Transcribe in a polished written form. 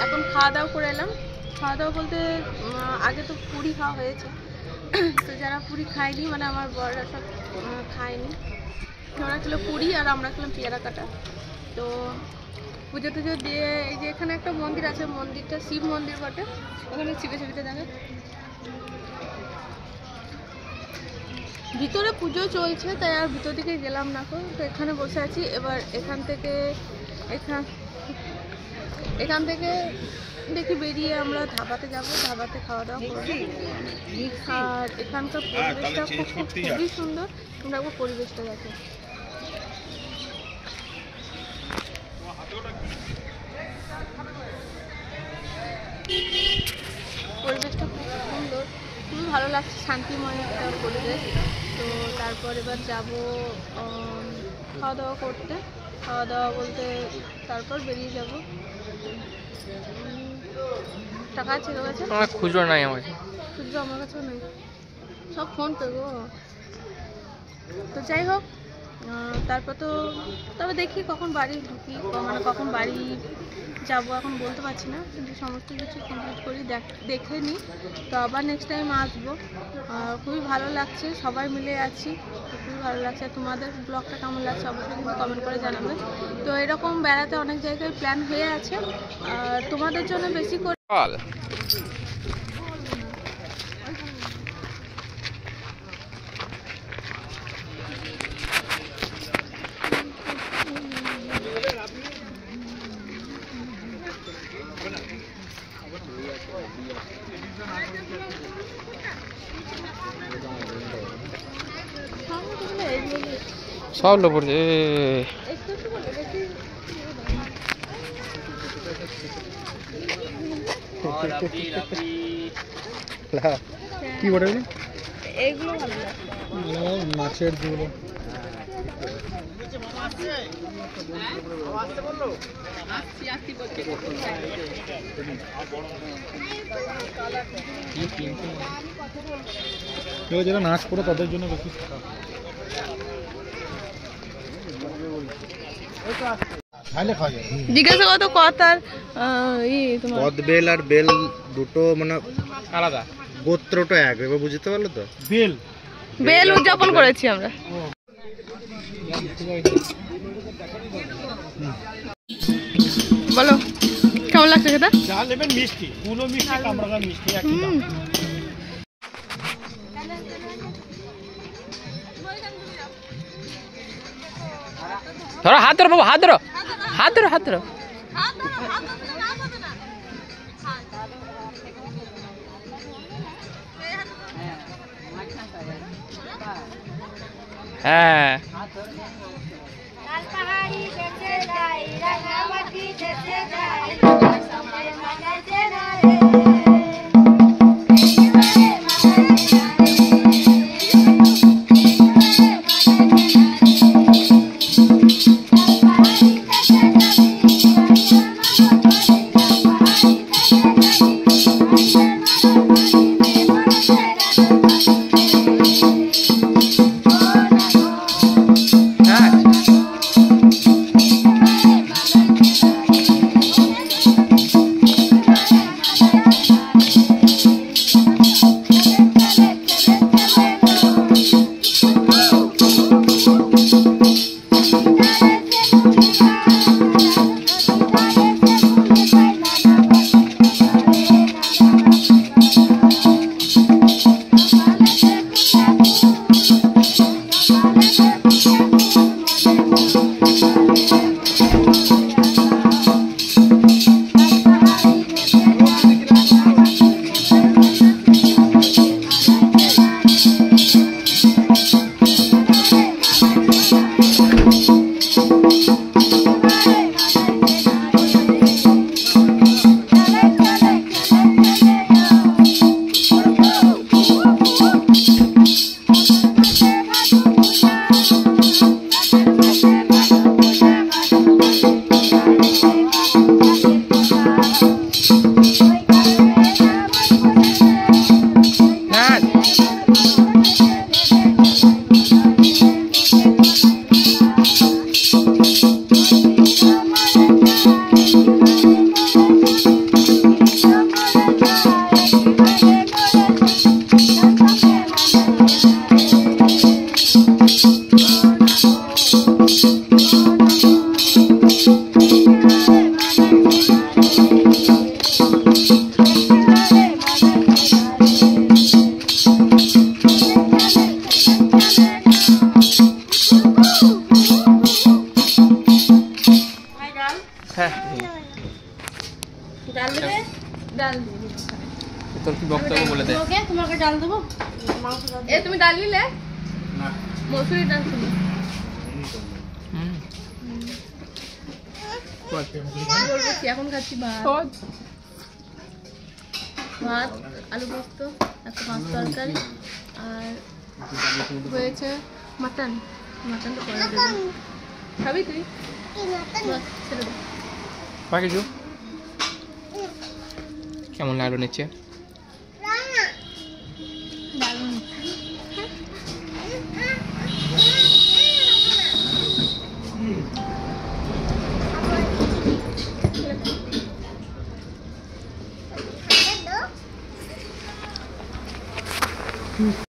এখন খাওয়া দাওয়া করে এলাম। খাওয়া দাওয়া বলতে আগে তো পুরি খাওয়া হয়েছে, তো যারা পুরি খায়নি মানে আমার বড়রা সব খায়নি, ওরা খেলো পুরি আর আমরা খেলাম পেয়ারা কাটা। তো পুজো টুজো দিয়ে এই যে এখানে একটা মন্দির আছে, মন্দিরটা শিব মন্দির বটে, ওখানে ছিপে ছিপিতে দেখে ভিতরে পুজো চলছে, তাই আর ভিতর দিকে গেলাম না। তো এখানে বসে আছি। এবার এখান থেকে দেখি বেরিয়ে আমরা ধাবাতে যাবো, ধাবাতে খাওয়া দাওয়া করবো। আর এখানকার পরিবেশটা খুবই সুন্দর, তোমরা একবার পরিবেশটা দেখো। পরিবেশটা খুব সুন্দর, খুবই ভালো লাগছে, শান্তিময় একটা পরিবেশ। তো তারপর এবার যাবো খাওয়া দাওয়া করতে। খাওয়া দাওয়া বলতে তারপর বেরিয়ে যাব। টাকা আছে তোর কাছে? খুচরো নাই আমার কাছে। খুচরো আমার কাছেও নেই, সব ফোন পে গো। তো যাই হোক, তারপর তবে দেখি কখন বাড়ি ঢুকি, মানে কখন বাড়ি যাব এখন বলতে পারছি না, কিন্তু সমস্ত কিছু কমপ্লিট করি, দেখে নিই। তো আবার নেক্সট টাইম আসবো। খুবই ভালো লাগছে, সবাই মিলে আছি, খুবই ভালো লাগছে। তোমাদের ব্লগটা কেমন লাগছে অবশ্যই কিন্তু কমেন্ট করে জানাবে। তো এরকম বেড়াতে অনেক জায়গায় প্ল্যান হয়ে আছে, আর তোমাদের জন্য বেশি করে সব লোক পড়ছে। কি বলে এগুলো ভালো লাগছে, মাছের ঝোল। যারা নাচ করে তাদের জন্য বেশি জিজ্ঞাসা কত কথার বেল আর বেল দুটো মানে আলাদা, গোত্রটা এক, এবার বুঝতে পারলো তো? বেল উদযাপন করেছি আমরা। বলো কেমন লাগছে সেটা? মিষ্টি, পুরো মিষ্টি, কামরাঙা মিষ্টি। ধরো হাত ধরো বাবু, হাত ধরো, হাত ধরো, হাত ধরো। হ্যাঁ হ্যাঁ ডাল দেবে? ডাল তোর কি বক্তব্য বলে দে। তোমাকে ডাল দেবো? এ তুমি ডাল নিলে? মসুরি ডাল ছিল। বলবো কি, এখন খাচ্ছি ভাত, আলু পোস্ত, একটা মাছ তরকারি, আর হয়েছে মাটন। মাটনটা করে দেবো। খাবি তুই? বাস, ছেড়ে দে। কিছু কেমন লাগলো নিচে? দারুণ।